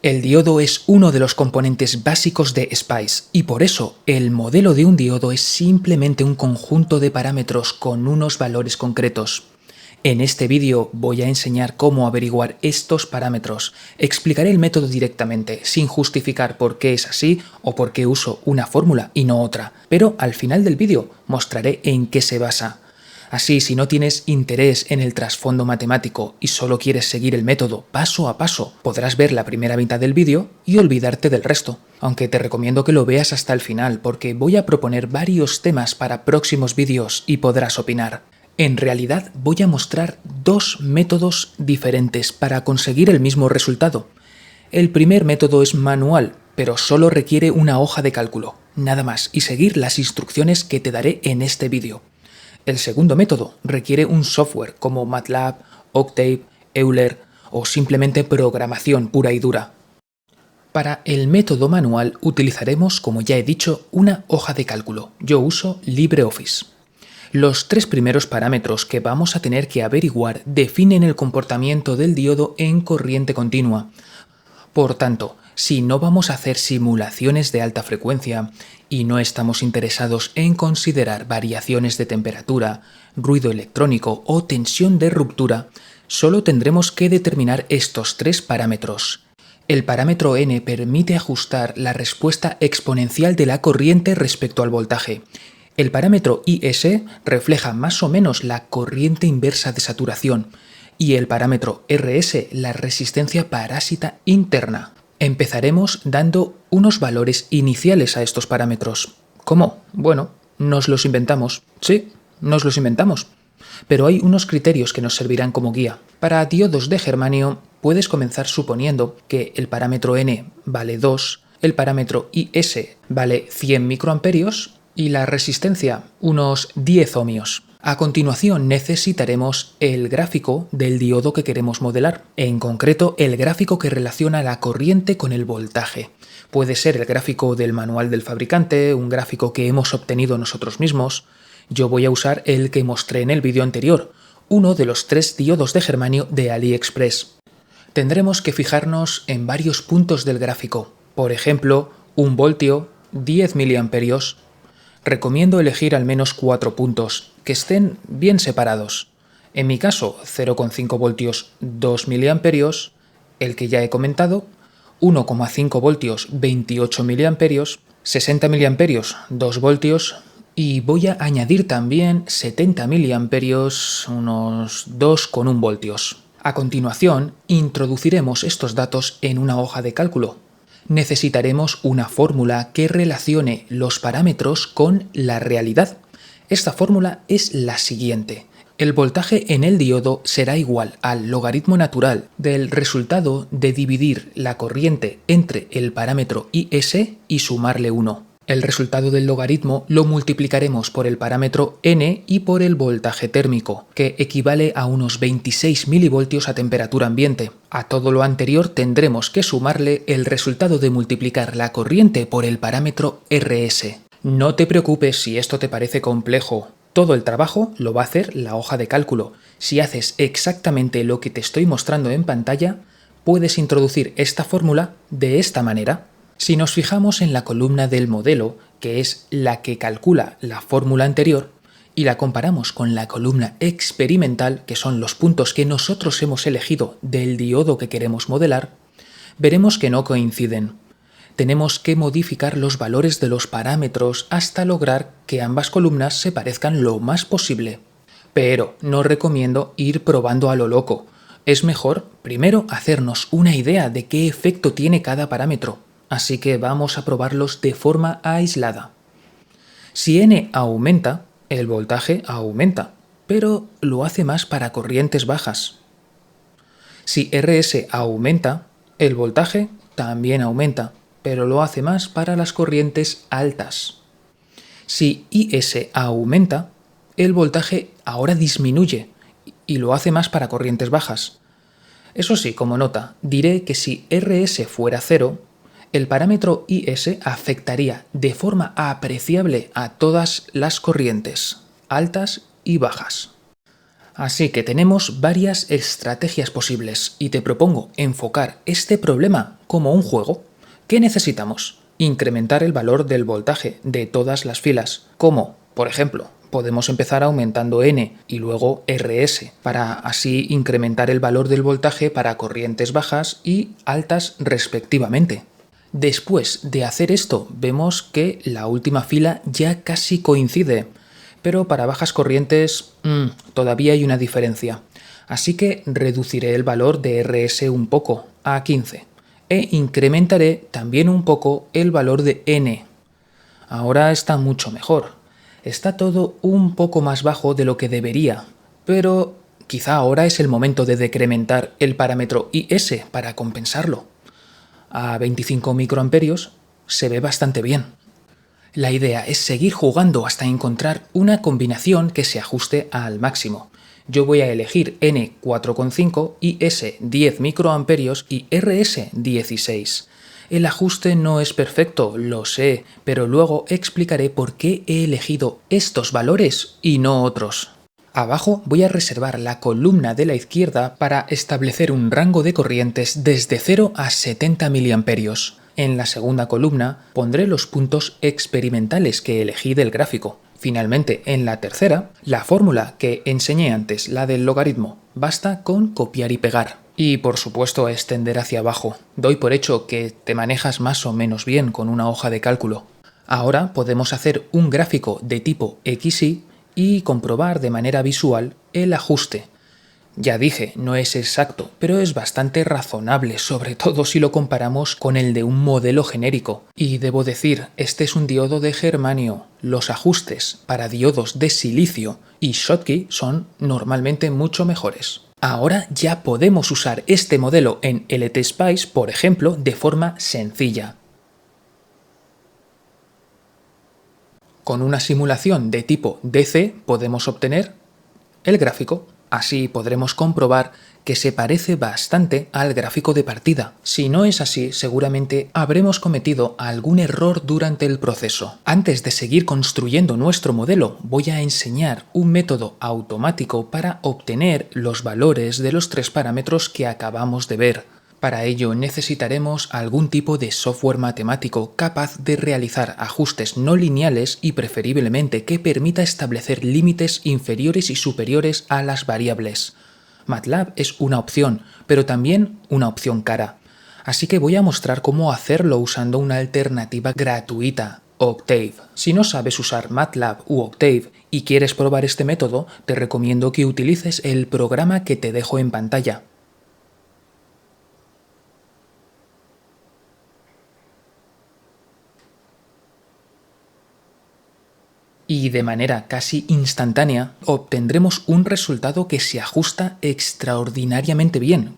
El diodo es uno de los componentes básicos de SPICE y por eso el modelo de un diodo es simplemente un conjunto de parámetros con unos valores concretos. En este vídeo voy a enseñar cómo averiguar estos parámetros. Explicaré el método directamente, sin justificar por qué es así o por qué uso una fórmula y no otra, pero al final del vídeo mostraré en qué se basa. Así, si no tienes interés en el trasfondo matemático y solo quieres seguir el método paso a paso, podrás ver la primera mitad del vídeo y olvidarte del resto. Aunque te recomiendo que lo veas hasta el final porque voy a proponer varios temas para próximos vídeos y podrás opinar. En realidad voy a mostrar dos métodos diferentes para conseguir el mismo resultado. El primer método es manual, pero solo requiere una hoja de cálculo, nada más, y seguir las instrucciones que te daré en este vídeo. El segundo método requiere un software como MATLAB, Octave, Euler o simplemente programación pura y dura. Para el método manual utilizaremos, como ya he dicho, una hoja de cálculo. Yo uso LibreOffice. Los tres primeros parámetros que vamos a tener que averiguar definen el comportamiento del diodo en corriente continua. Por tanto, si no vamos a hacer simulaciones de alta frecuencia y no estamos interesados en considerar variaciones de temperatura, ruido electrónico o tensión de ruptura, solo tendremos que determinar estos tres parámetros. El parámetro n permite ajustar la respuesta exponencial de la corriente respecto al voltaje. El parámetro is refleja más o menos la corriente inversa de saturación y el parámetro rs la resistencia parásita interna. Empezaremos dando unos valores iniciales a estos parámetros. ¿Cómo? Bueno, nos los inventamos. Sí, nos los inventamos. Pero hay unos criterios que nos servirán como guía. Para diodos de germanio puedes comenzar suponiendo que el parámetro n vale 2, el parámetro is vale 100 microamperios y la resistencia unos 10 ohmios. A continuación necesitaremos el gráfico del diodo que queremos modelar, en concreto el gráfico que relaciona la corriente con el voltaje. Puede ser el gráfico del manual del fabricante, un gráfico que hemos obtenido nosotros mismos. Yo voy a usar el que mostré en el vídeo anterior, uno de los 3 diodos de germanio de AliExpress. Tendremos que fijarnos en varios puntos del gráfico, por ejemplo, 1 voltio, 10 miliamperios. Recomiendo elegir al menos 4 puntos, que estén bien separados. En mi caso, 0,5 voltios 2 miliamperios, el que ya he comentado, 1,5 voltios 28 miliamperios, 60 miliamperios 2 voltios y voy a añadir también 70 miliamperios unos 2,1 voltios. A continuación, introduciremos estos datos en una hoja de cálculo. Necesitaremos una fórmula que relacione los parámetros con la realidad. Esta fórmula es la siguiente. El voltaje en el diodo será igual al logaritmo natural del resultado de dividir la corriente entre el parámetro is y sumarle 1. El resultado del logaritmo lo multiplicaremos por el parámetro n y por el voltaje térmico, que equivale a unos 26 milivoltios a temperatura ambiente. A todo lo anterior tendremos que sumarle el resultado de multiplicar la corriente por el parámetro rs. No te preocupes si esto te parece complejo. Todo el trabajo lo va a hacer la hoja de cálculo. Si haces exactamente lo que te estoy mostrando en pantalla, puedes introducir esta fórmula de esta manera. Si nos fijamos en la columna del modelo, que es la que calcula la fórmula anterior, y la comparamos con la columna experimental, que son los puntos que nosotros hemos elegido del diodo que queremos modelar, veremos que no coinciden. Tenemos que modificar los valores de los parámetros hasta lograr que ambas columnas se parezcan lo más posible. Pero no recomiendo ir probando a lo loco. Es mejor primero hacernos una idea de qué efecto tiene cada parámetro. Así que vamos a probarlos de forma aislada. Si n aumenta, el voltaje aumenta, pero lo hace más para corrientes bajas. Si rs aumenta, el voltaje también aumenta, pero lo hace más para las corrientes altas. Si is aumenta, el voltaje ahora disminuye y lo hace más para corrientes bajas. Eso sí, como nota, diré que si rs fuera 0, el parámetro is afectaría de forma apreciable a todas las corrientes, altas y bajas. Así que tenemos varias estrategias posibles y te propongo enfocar este problema como un juego. ¿Qué necesitamos? Incrementar el valor del voltaje de todas las filas. ¿Cómo? Por ejemplo, podemos empezar aumentando N y luego RS para así incrementar el valor del voltaje para corrientes bajas y altas respectivamente. Después de hacer esto, vemos que la última fila ya casi coincide, pero para bajas corrientes todavía hay una diferencia. Así que reduciré el valor de RS un poco, a 15, e incrementaré también un poco el valor de N. Ahora está mucho mejor. Está todo un poco más bajo de lo que debería, pero quizá ahora es el momento de decrementar el parámetro IS para compensarlo. A 25 microamperios se ve bastante bien. La idea es seguir jugando hasta encontrar una combinación que se ajuste al máximo. Yo voy a elegir N 4,5, IS 10 microamperios y RS 16. El ajuste no es perfecto, lo sé, pero luego explicaré por qué he elegido estos valores y no otros. Abajo voy a reservar la columna de la izquierda para establecer un rango de corrientes desde 0 a 70 mA. En la segunda columna pondré los puntos experimentales que elegí del gráfico. Finalmente, en la tercera, la fórmula que enseñé antes, la del logaritmo. Basta con copiar y pegar. Y por supuesto extender hacia abajo. Doy por hecho que te manejas más o menos bien con una hoja de cálculo. Ahora podemos hacer un gráfico de tipo XY y comprobar de manera visual el ajuste. Ya dije, no es exacto, pero es bastante razonable, sobre todo si lo comparamos con el de un modelo genérico. Y debo decir, este es un diodo de germanio. Los ajustes para diodos de silicio y Schottky son normalmente mucho mejores. Ahora ya podemos usar este modelo en LTSpice, por ejemplo, de forma sencilla. Con una simulación de tipo DC podemos obtener el gráfico. Así podremos comprobar que se parece bastante al gráfico de partida. Si no es así, seguramente habremos cometido algún error durante el proceso. Antes de seguir construyendo nuestro modelo, voy a enseñar un método automático para obtener los valores de los tres parámetros que acabamos de ver. Para ello necesitaremos algún tipo de software matemático capaz de realizar ajustes no lineales y preferiblemente que permita establecer límites inferiores y superiores a las variables. MATLAB es una opción, pero también una opción cara. Así que voy a mostrar cómo hacerlo usando una alternativa gratuita, Octave. Si no sabes usar MATLAB u Octave y quieres probar este método, te recomiendo que utilices el programa que te dejo en pantalla. Y de manera casi instantánea obtendremos un resultado que se ajusta extraordinariamente bien.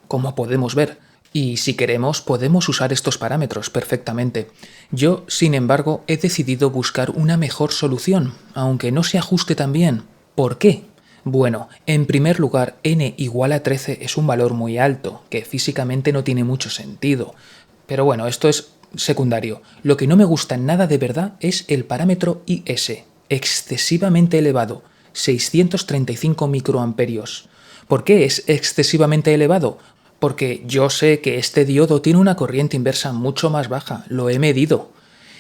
Como podemos ver, y si queremos podemos usar estos parámetros perfectamente. Yo, sin embargo, he decidido buscar una mejor solución, aunque no se ajuste tan bien. ¿Por qué? Bueno, en primer lugar, n igual a 13 es un valor muy alto, que físicamente no tiene mucho sentido. Pero bueno, esto es secundario. Lo que no me gusta nada de verdad es el parámetro IS, excesivamente elevado, 635 microamperios. ¿Por qué es excesivamente elevado? Porque yo sé que este diodo tiene una corriente inversa mucho más baja, lo he medido.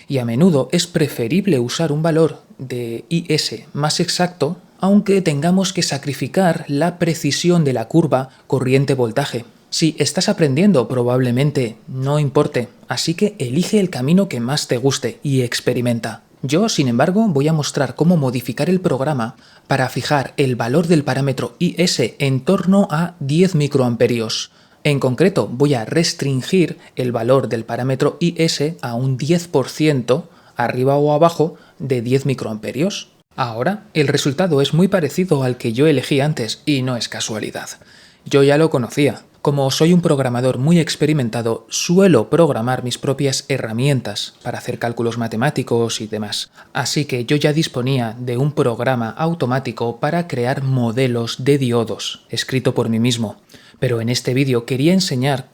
Y a menudo es preferible usar un valor de IS más exacto, aunque tengamos que sacrificar la precisión de la curva corriente-voltaje. Si estás aprendiendo, probablemente no importe, así que elige el camino que más te guste y experimenta. Yo, sin embargo, voy a mostrar cómo modificar el programa para fijar el valor del parámetro IS en torno a 10 microamperios. En concreto, voy a restringir el valor del parámetro IS a un 10% arriba o abajo de 10 microamperios. Ahora, el resultado es muy parecido al que yo elegí antes y no es casualidad. Yo ya lo conocía. Como soy un programador muy experimentado, suelo programar mis propias herramientas para hacer cálculos matemáticos y demás. Así que yo ya disponía de un programa automático para crear modelos de diodos, escrito por mí mismo. Pero en este vídeo quería enseñar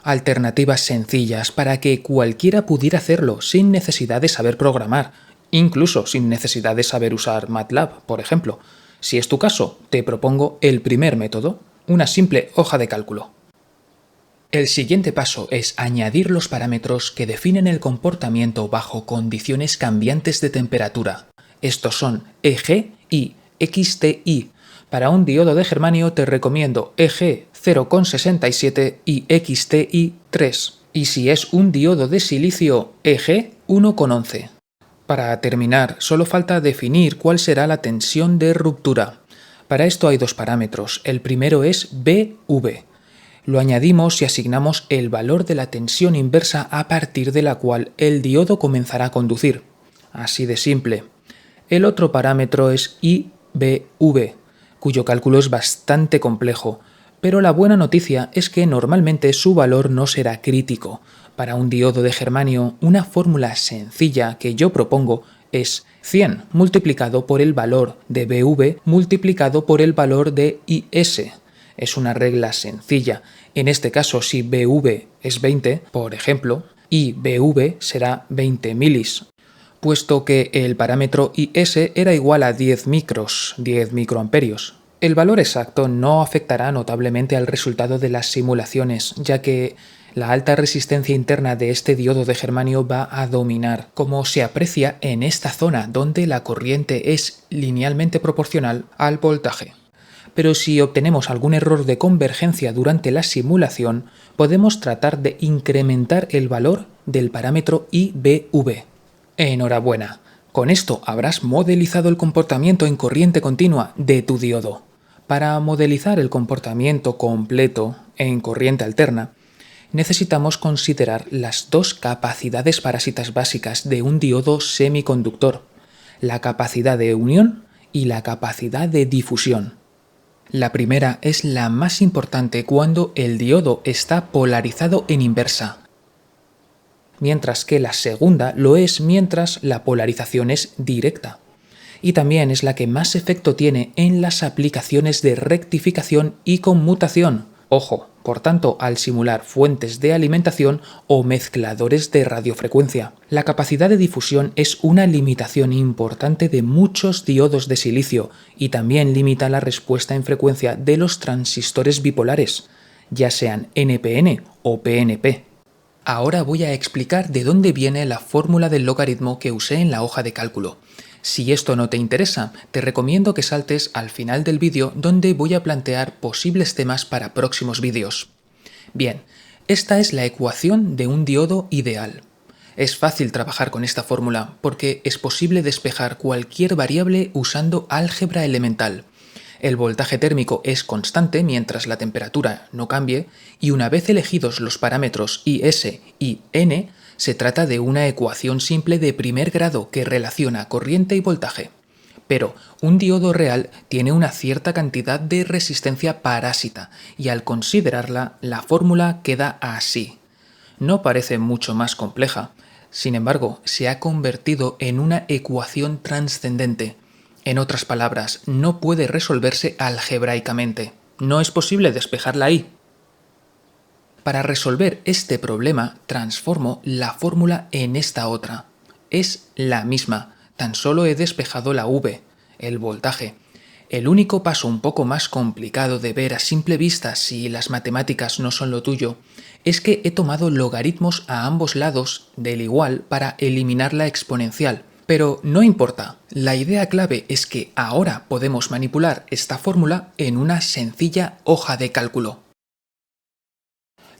Alternativas sencillas para que cualquiera pudiera hacerlo sin necesidad de saber programar, incluso sin necesidad de saber usar MATLAB, por ejemplo. Si es tu caso, te propongo el primer método, una simple hoja de cálculo. El siguiente paso es añadir los parámetros que definen el comportamiento bajo condiciones cambiantes de temperatura. Estos son EG y XTI. Para un diodo de germanio te recomiendo EG 0,67 y XTI 3. Y si es un diodo de silicio, EG 1,11. Para terminar, solo falta definir cuál será la tensión de ruptura. Para esto hay dos parámetros. El primero es BV. Lo añadimos si asignamos el valor de la tensión inversa a partir de la cual el diodo comenzará a conducir. Así de simple. El otro parámetro es IBV, cuyo cálculo es bastante complejo, pero la buena noticia es que normalmente su valor no será crítico. Para un diodo de germanio, una fórmula sencilla que yo propongo es 100 multiplicado por el valor de BV multiplicado por el valor de IS. Es una regla sencilla. En este caso, si BV es 20, por ejemplo, IBV será 20 milis, puesto que el parámetro IS era igual a 10 microamperios. El valor exacto no afectará notablemente al resultado de las simulaciones, ya que la alta resistencia interna de este diodo de germanio va a dominar, como se aprecia en esta zona donde la corriente es linealmente proporcional al voltaje. Pero si obtenemos algún error de convergencia durante la simulación, podemos tratar de incrementar el valor del parámetro IBV. Enhorabuena, con esto habrás modelizado el comportamiento en corriente continua de tu diodo. Para modelizar el comportamiento completo en corriente alterna, necesitamos considerar las dos capacidades parásitas básicas de un diodo semiconductor, la capacidad de unión y la capacidad de difusión. La primera es la más importante cuando el diodo está polarizado en inversa, mientras que la segunda lo es mientras la polarización es directa. Y también es la que más efecto tiene en las aplicaciones de rectificación y conmutación. Ojo, por tanto, al simular fuentes de alimentación o mezcladores de radiofrecuencia. La capacidad de difusión es una limitación importante de muchos diodos de silicio y también limita la respuesta en frecuencia de los transistores bipolares, ya sean NPN o PNP. Ahora voy a explicar de dónde viene la fórmula del logaritmo que usé en la hoja de cálculo. Si esto no te interesa, te recomiendo que saltes al final del vídeo donde voy a plantear posibles temas para próximos vídeos. Bien, esta es la ecuación de un diodo ideal. Es fácil trabajar con esta fórmula porque es posible despejar cualquier variable usando álgebra elemental. El voltaje térmico es constante mientras la temperatura no cambie y una vez elegidos los parámetros IS y N, se trata de una ecuación simple de primer grado que relaciona corriente y voltaje. Pero un diodo real tiene una cierta cantidad de resistencia parásita y al considerarla, la fórmula queda así. No parece mucho más compleja, sin embargo, se ha convertido en una ecuación trascendente. En otras palabras, no puede resolverse algebraicamente. No es posible despejarla ahí. Para resolver este problema, transformo la fórmula en esta otra. Es la misma, tan solo he despejado la V, el voltaje. El único paso un poco más complicado de ver a simple vista si las matemáticas no son lo tuyo, es que he tomado logaritmos a ambos lados del igual para eliminar la exponencial. Pero no importa, la idea clave es que ahora podemos manipular esta fórmula en una sencilla hoja de cálculo.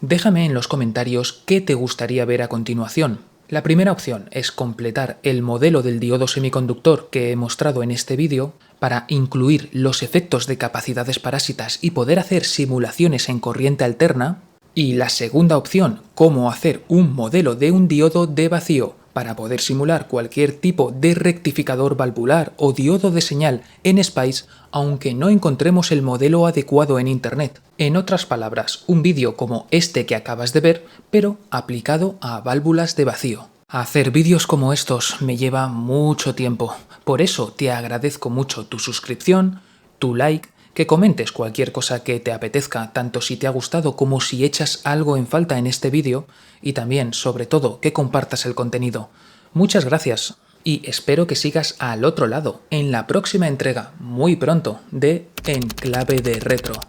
Déjame en los comentarios qué te gustaría ver a continuación. La primera opción es completar el modelo del diodo semiconductor que he mostrado en este vídeo para incluir los efectos de capacidades parásitas y poder hacer simulaciones en corriente alterna. Y la segunda opción, cómo hacer un modelo de un diodo de vacío para poder simular cualquier tipo de rectificador valvular o diodo de señal en SPICE aunque no encontremos el modelo adecuado en Internet. En otras palabras, un vídeo como este que acabas de ver, pero aplicado a válvulas de vacío. Hacer vídeos como estos me lleva mucho tiempo, por eso te agradezco mucho tu suscripción, tu like que comentes cualquier cosa que te apetezca, tanto si te ha gustado como si echas algo en falta en este vídeo, y también, sobre todo, que compartas el contenido. Muchas gracias y espero que sigas al otro lado en la próxima entrega, muy pronto, de En Clave de Retro.